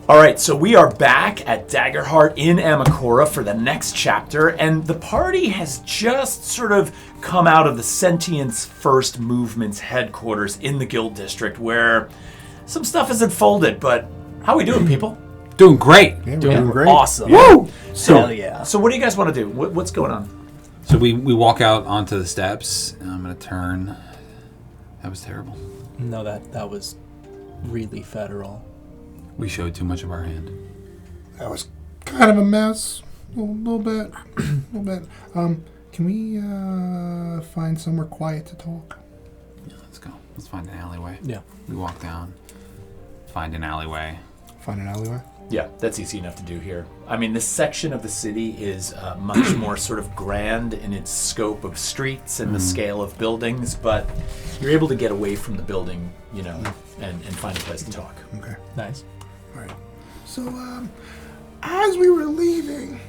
All right, so we are back at Daggerheart in Amakora for the next chapter, and the party has just sort of come out of the Sentience First Movement's headquarters in the Guild District, where some stuff has unfolded, but how are we doing, people? Doing great. Yeah, we're doing great. Awesome. Woo! Hell yeah. So what do you guys want to do? What's going on? So we walk out onto the steps, and I'm going to turn. That was terrible. No, that was really federal. We showed too much of our hand. That was kind of a mess. A little bit. Can we find somewhere quiet to talk? Yeah, let's go. Let's find an alleyway. Yeah. We walk down, find an alleyway. Find an alleyway? Yeah, that's easy enough to do here. I mean, this section of the city is much more sort of grand in its scope of streets and the scale of buildings, but you're able to get away from the building, and find a place to talk. Okay. Nice. All right. So, as we were leaving,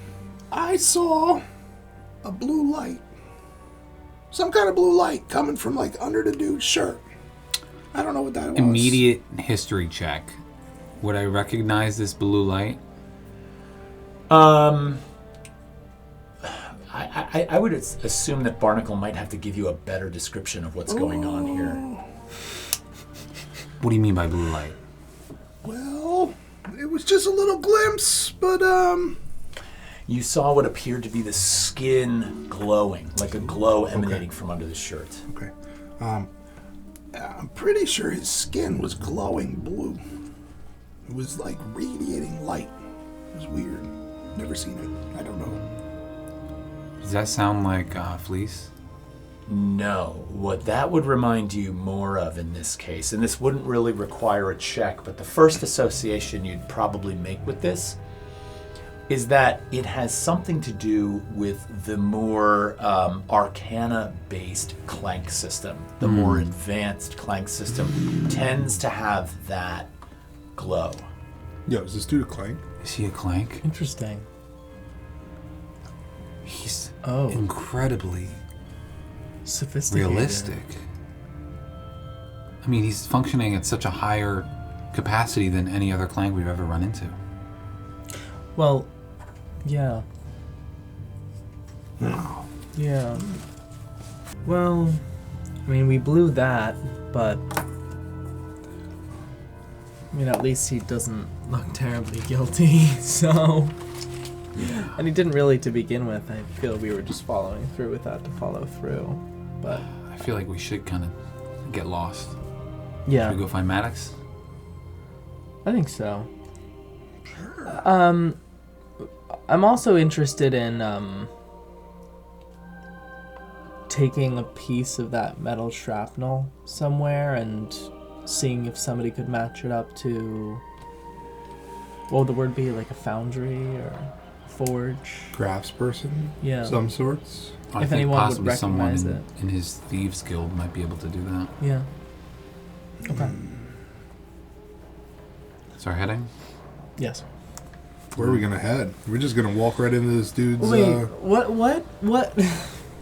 I saw a blue light. Some kind of blue light coming from, under the dude's shirt. I don't know what that was. Immediate history check. Would I recognize this blue light? I would assume that Barnacle might have to give you a better description of what's going on here. What do you mean by blue light? Well, it was just a little glimpse, but, You saw what appeared to be the skin glowing, like a glow emanating from under the shirt. Okay. I'm pretty sure his skin was glowing blue. It was like radiating light. It was weird. Never seen it. I don't know. Does that sound like fleece? No. What that would remind you more of in this case, and this wouldn't really require a check, but the first association you'd probably make with this is that it has something to do with the more arcana-based clank system. The more advanced clank system tends to have that glow. Yo, is this dude a clank? Is he a clank? Interesting. He's Oh. incredibly Sophisticated. realistic. I mean, he's functioning at such a higher capacity than any other clank we've ever run into. Well, yeah. Yeah. Well, I mean, we blew that, but at least he doesn't look terribly guilty, so... Yeah. And he didn't really to begin with. I feel we were just following through with that to follow through, but... I feel like we should kind of get lost. Yeah, Should we go find Maddox? I think so. I'm also interested in taking a piece of that metal shrapnel somewhere and seeing if somebody could match it up to, what would the word be, like a foundry or forge? Craftsperson? Yeah. Some sorts? I If think anyone would possibly someone recognize in his thieves guild might be able to do that. Yeah. Okay. So we're heading? Yes. Where are we gonna head? We're just gonna walk right into this dude's... Wait, what?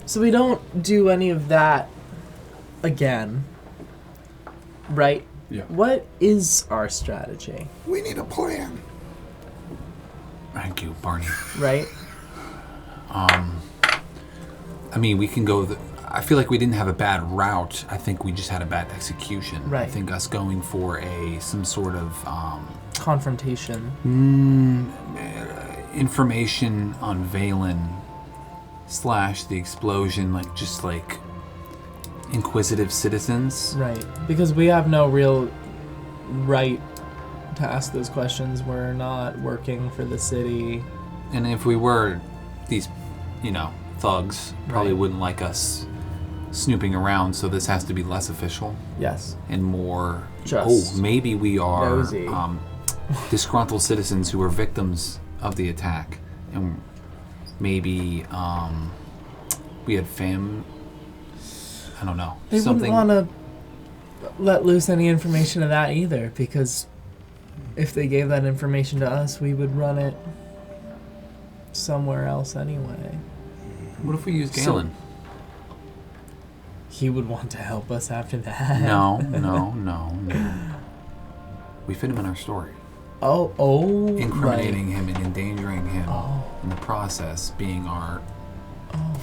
So we don't do any of that again, right? Yeah. What is our strategy, We need a plan. Thank you, Barney. right? I mean, we can go... I feel like we didn't have a bad route. I think we just had a bad execution. Right. I think us going for some sort of... Confrontation. information on Valen / the explosion, like inquisitive citizens. Right. Because we have no real right to ask those questions. We're not working for the city. And if we were, these, thugs probably Right. wouldn't like us snooping around, so this has to be less official Yes. and more... Just maybe we are nosy. disgruntled citizens who were victims of the attack. And maybe we had I don't know. They something. wouldn't want to let loose any information of that either, because if they gave that information to us, we would run it somewhere else anyway. What if we use Galen? He would want to help us after that. No. We fit him in our story. incriminating him and endangering him in the process being our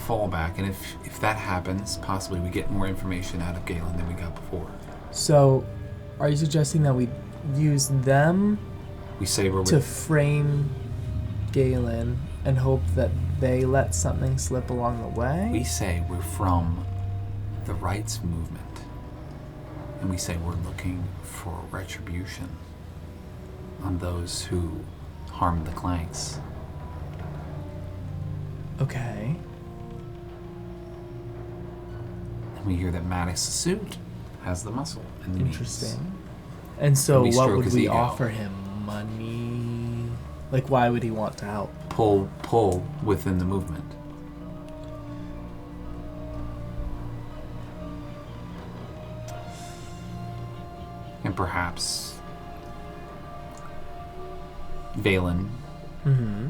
fallback. And if that happens, possibly we get more information out of Galen than we got before. So, are you suggesting that we use them We say we're to frame Galen and hope that they let something slip along the way? We say we're from the rights movement. And we say we're looking for retribution on those who harmed the Clanks. Okay. And we hear that Maddox the suit has the muscle and the Interesting. means. And so And we what stroke would his we ego. offer him? Money? Like, why would he want to help? Pull within the movement. And perhaps Valen. Mm-hmm.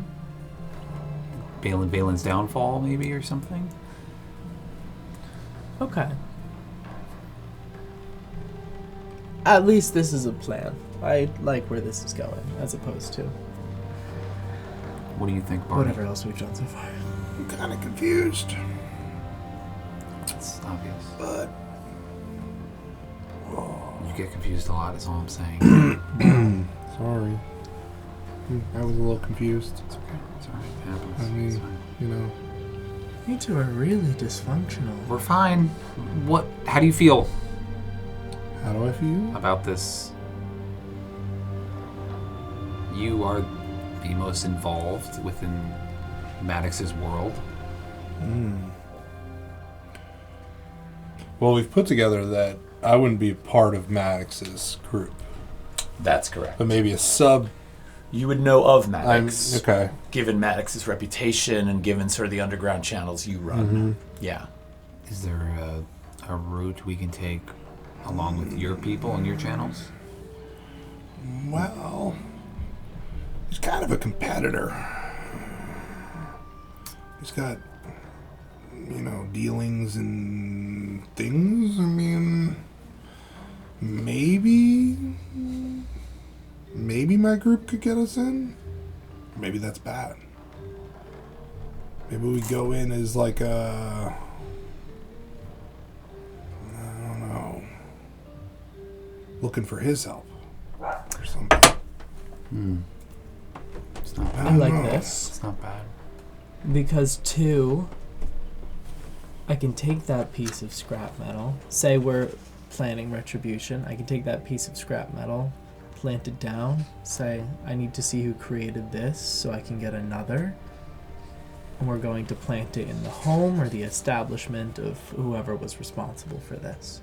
Valen's downfall, maybe, or something. Okay. At least this is a plan. I like where this is going, as opposed to What do you think, Barney? whatever else we've done so far. I'm kind of confused, It's obvious. but You get confused a lot, is all I'm saying. sorry. I was a little confused. It's okay. It's alright. It happens. I mean, It's fine. you know, You two are really dysfunctional. We're fine. How do you feel how do I feel? about this? You are the most involved within Maddox's world. Well, we've put together that I wouldn't be part of Maddox's group, That's correct. but maybe a sub. You would know of Maddox, Okay. given Maddox's reputation and given sort of the underground channels you run. Yeah. Is there a route we can take along with your people and your channels? Well, he's kind of a competitor. He's got, dealings and things. I mean, maybe my group could get us in. Maybe that's bad. Maybe we go in as like a, I don't know, looking for his help or something. It's not I bad. like this. It's not bad. Because, two, I can take that piece of scrap metal. Say we're planning retribution. I can take that piece of scrap metal, plant it down, say, I need to see who created this so I can get another. And we're going to plant it in the home or the establishment of whoever was responsible for this.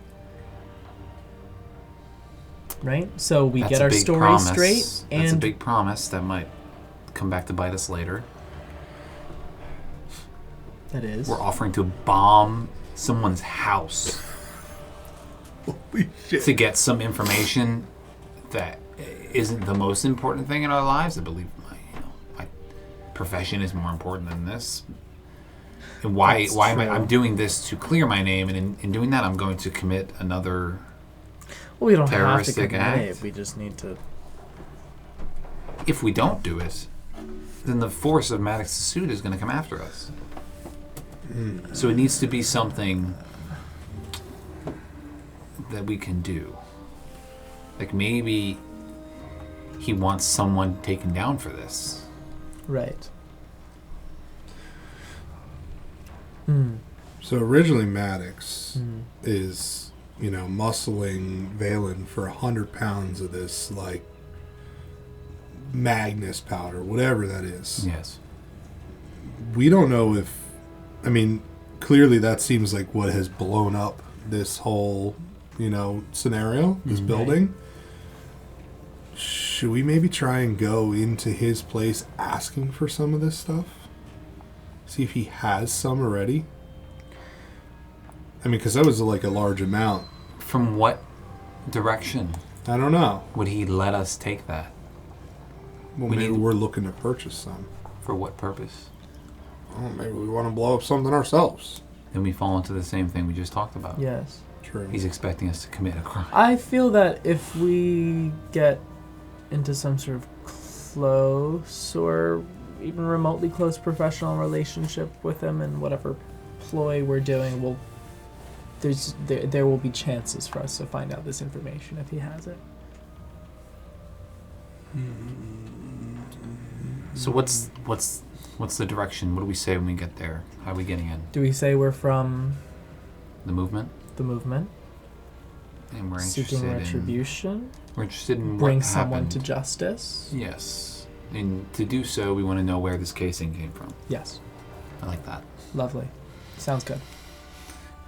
Right? So we That's get a our big story promise. straight. And That's a big promise that might come back to bite us later. that is. We're offering to bomb someone's house Holy shit. to get some information that isn't the most important thing in our lives. I believe my profession is more important than this. And why That's am true. I'm doing this to clear my name, and in doing that I'm going to commit another. Well, we don't have to terroristic commit act. it. We just need to. If we don't do it, then the force of Maddox's suit is going to come after us. So it needs to be something that we can do. Like maybe he wants someone taken down for this. Right. So originally Maddox is, muscling Valen for 100 pounds of this, like, Magnus powder, whatever that is. Yes. We don't know if, clearly that seems like what has blown up this whole, scenario, this building. Should we maybe try and go into his place asking for some of this stuff? See if he has some already? Because that was like a large amount. From what direction I don't know. would he let us take that? Well, We maybe need- we're looking to purchase some. For what purpose? Oh, maybe we want to blow up something ourselves. Then we fall into the same thing we just talked about. Yes. True. He's expecting us to commit a crime. I feel that if we get into some sort of close or even remotely close professional relationship with him, and whatever ploy we're doing, there will be chances for us to find out this information if he has it. So what's the direction? What do we say when we get there? How are we getting in? Do we say we're from The movement? the movement, And we're seeking interested retribution, we're interested in bring what someone happened. to justice? Yes. And to do so, we want to know where this casing came from. Yes. I like that. Lovely. Sounds good.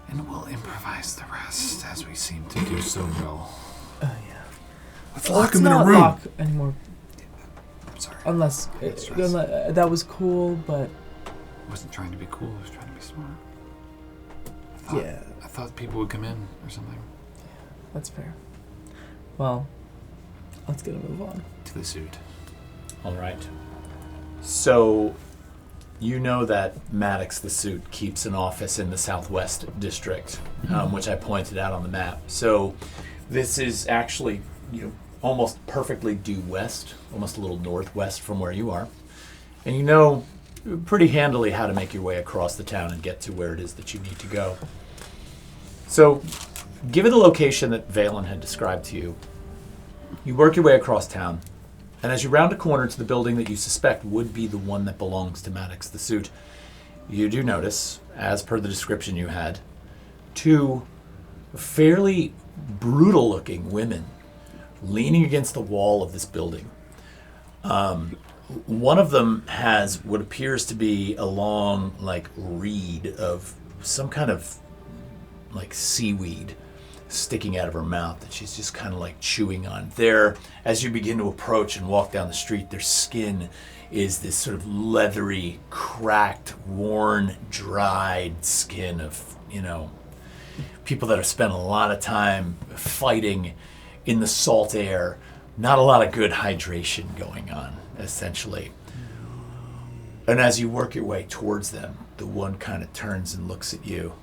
And we'll improvise the rest as we seem to do so well. Yeah. Let's lock him in a room. Lock anymore. I'm sorry. Unless that was cool, but I wasn't trying to be cool, I was trying to be smart. I thought people would come in or something. That's fair. Well, let's get a move on. To the suit. All right. So, you know that Maddox the Suit keeps an office in the Southwest District, which I pointed out on the map. So, this is actually, almost perfectly due west, almost a little northwest from where you are. And you know pretty handily how to make your way across the town and get to where it is that you need to go. So, given the location that Valen had described to you, you work your way across town. And as you round a corner to the building that you suspect would be the one that belongs to Maddox the Suit, you do notice, as per the description you had, two fairly brutal-looking women leaning against the wall of this building. One of them has what appears to be a long, reed of some kind of, seaweed sticking out of her mouth that she's just kind of chewing on. There, as you begin to approach and walk down the street, their skin is this sort of leathery, cracked, worn, dried skin of, people that have spent a lot of time fighting in the salt air. Not a lot of good hydration going on, essentially. And as you work your way towards them, the one kind of turns and looks at you.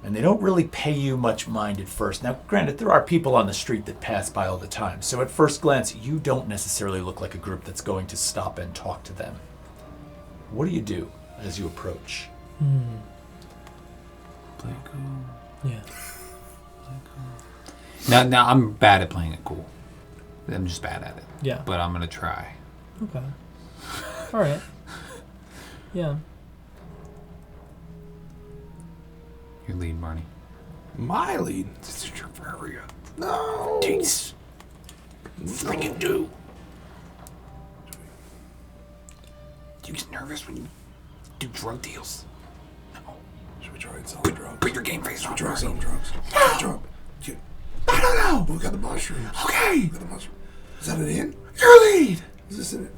And they don't really pay you much mind at first. Now, granted, there are people on the street that pass by all the time. So at first glance, you don't necessarily look like a group that's going to stop and talk to them. What do you do as you approach? Play cool. Yeah. Now I'm bad at playing it cool. I'm just bad at it. Yeah. But I'm gonna try. Okay. All right. Yeah. Your lead, Marnie. My lead? This is your area. No. Jeez. Freaking do. Do you get nervous when you do drug deals? No. Should we try selling drugs? Put your game face on. Try selling drugs. No. Drug. I don't know. We got the mushrooms. Okay. We got the mushrooms. Is that an in? Your lead. Is this in it?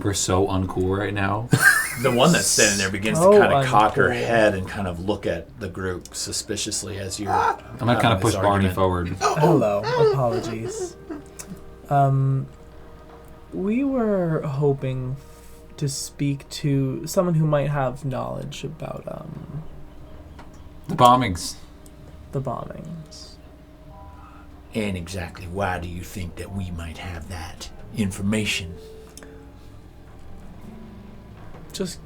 We're so uncool right now. The one that's standing there begins to kind of cock her head and kind of look at the group suspiciously as you're I'm gonna kind of push Barney forward. Hello. Apologies. We were hoping to speak to someone who might have knowledge about The bombings. the bombings. And exactly why do you think that we might have that information? Just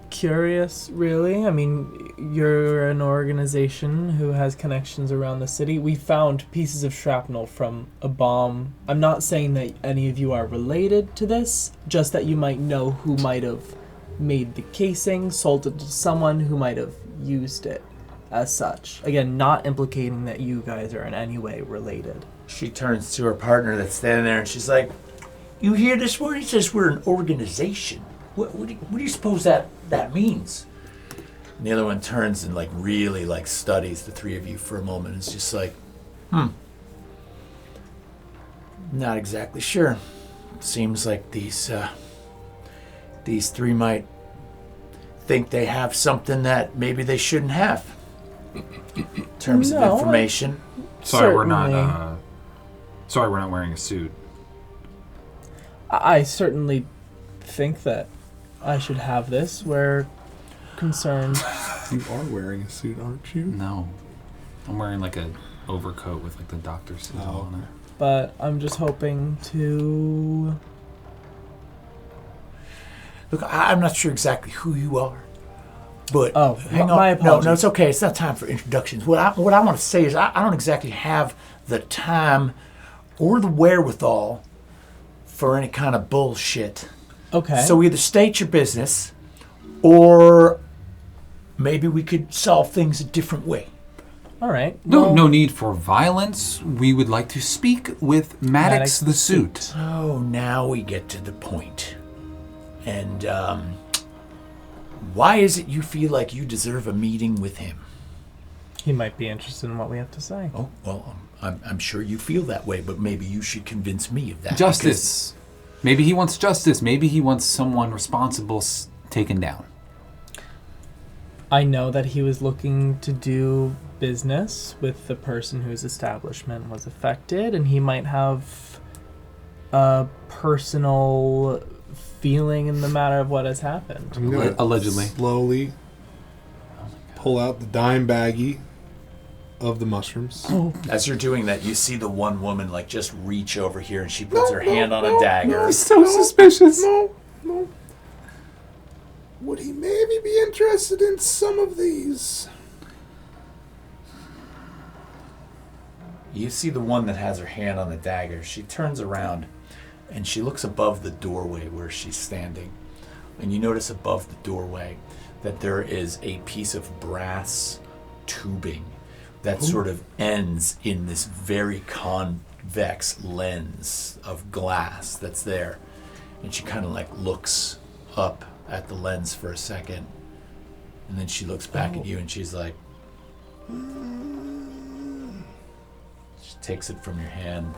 curious, really. I mean, you're an organization who has connections around the city. We found pieces of shrapnel from a bomb. I'm not saying that any of you are related to this, just that you might know who might have made the casing, sold it to someone who might have used it as such. Again, not implicating that you guys are in any way related. She turns to her partner that's standing there and she's like, "You hear this word? It says we're an organization. What do you suppose that means?" And the other one turns and really studies the three of you for a moment. It's just like, not exactly sure. Seems like these three might think they have something that maybe they shouldn't have. In terms of information. Sorry, we're Certainly. not. Sorry, we're not wearing a suit. I certainly think that I should have this. We're concerned. You are wearing a suit, aren't you? No. I'm wearing like a overcoat with like the doctor's sigil on it. But I'm just hoping to... Look, I'm not sure exactly who you are, but hang on. My apologies. No, it's okay. It's not time for introductions. What I want to say is I don't exactly have the time or the wherewithal for any kind of bullshit. Okay. So either state your business, or maybe we could solve things a different way. All right. No need for violence. We would like to speak with Maddox the Suit. So now we get to the point. And why is it you feel like you deserve a meeting with him? He might be interested in what we have to say. Oh, well, I'm sure you feel that way, but maybe you should convince me of that. Justice. Maybe he wants justice. Maybe he wants someone responsible taken down. I know that he was looking to do business with the person whose establishment was affected, and he might have a personal feeling in the matter of what has happened. I'm gonna Allegedly. slowly pull out the dime baggie of the mushrooms. As you're doing that, you see the one woman like just reach over here, and she puts her hand on a dagger. So suspicious. No. Would he maybe be interested in some of these? You see the one that has her hand on the dagger. She turns around and she looks above the doorway where she's standing. And you notice above the doorway that there is a piece of brass tubing that sort of ends in this very convex lens of glass that's there. And she kind of like looks up at the lens for a second. And then she looks back at you and she's like... She takes it from your hand.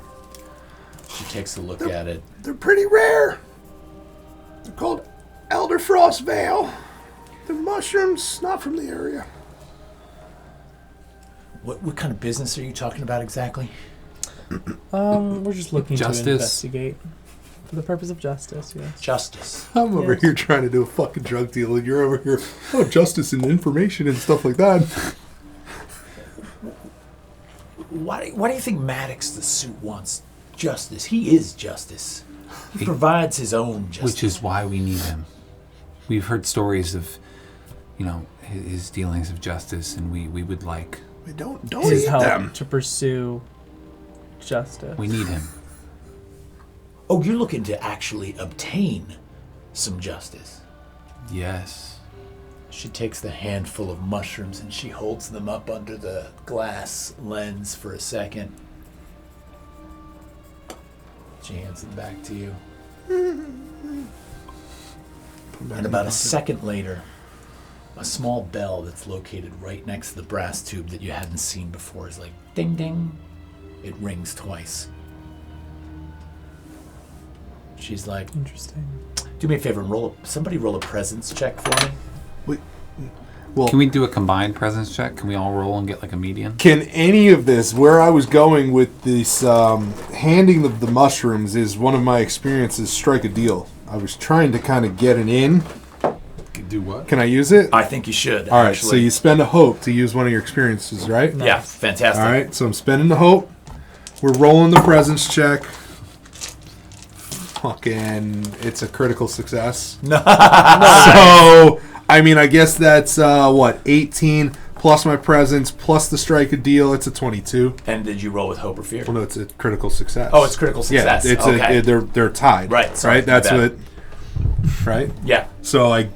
She takes a look at it. They're pretty rare. They're called Elder Frost Veil. The mushrooms, not from the area. What kind of business are you talking about exactly? We're just looking Justice. to investigate for the purpose of justice, yes. Justice. I'm over here trying to do a fucking drug deal, and you're over here, justice and information and stuff like that. Why do you think Maddox the Suit wants justice? He is justice. He provides his own justice. Which is why we need him. We've heard stories of, his dealings of justice, and we would like... Don't His eat help them. to pursue justice. We need him. Oh, you're looking to actually obtain some justice. Yes. She takes the handful of mushrooms and she holds them up under the glass lens for a second. She hands them back to you. And about a second later, a small bell that's located right next to the brass tube that you hadn't seen before is like ding ding. It rings twice. She's like, Interesting. do me a favor and somebody roll a presence check for me. Well, Can we do a combined presence check? Can we all roll and get like a median? can any of this, where I was going with this handing of the mushrooms is one of my experiences, strike a deal. I was trying to kind of get an in. Do what? Can I use it? I think you should. All right, actually. so you spend a hope to use one of your experiences, right? Yeah, fantastic. All right, so I'm spending the hope. We're rolling the presence check. Fucking, it's a critical success. So, I mean, I guess that's, 18 plus my presence plus the strike a deal. It's a 22. And did you roll with hope or fear? Well, no, it's a critical success. Oh, it's critical success. Yeah, it's okay. they're tied. Right, sorry, right. That's my what. bad. Right. Yeah. So I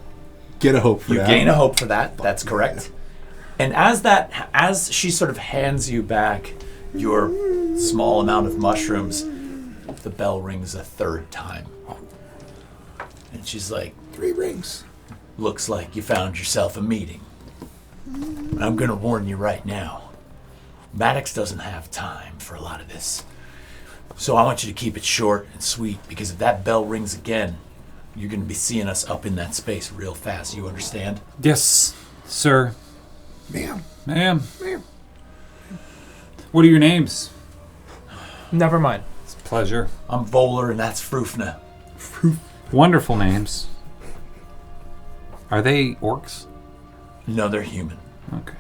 get a hope for You that. gain a hope for that. That's correct. And as she sort of hands you back your small amount of mushrooms, the bell rings a third time. And she's like, 3 rings. looks like you found yourself a meeting. I'm going to warn you right now. Maddox doesn't have time for a lot of this. So I want you to keep it short and sweet, because if that bell rings again, you're going to be seeing us up in that space real fast. You understand? Yes, sir. Ma'am. Ma'am. What are your names? Never mind. It's a pleasure. I'm Voller, and that's Frufna. Wonderful names. Are they orcs? No, they're human. Okay.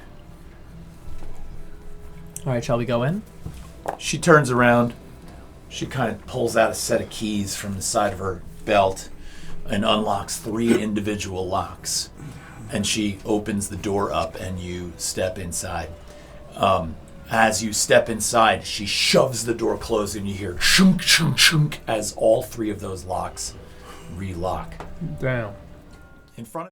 All right, shall we go in? She turns around. She kind of pulls out a set of keys from the side of her belt and unlocks 3 individual locks. And she opens the door up and you step inside. As you step inside, she shoves the door closed and you hear chunk, chunk, chunk as all 3 of those locks relock. Damn. In front of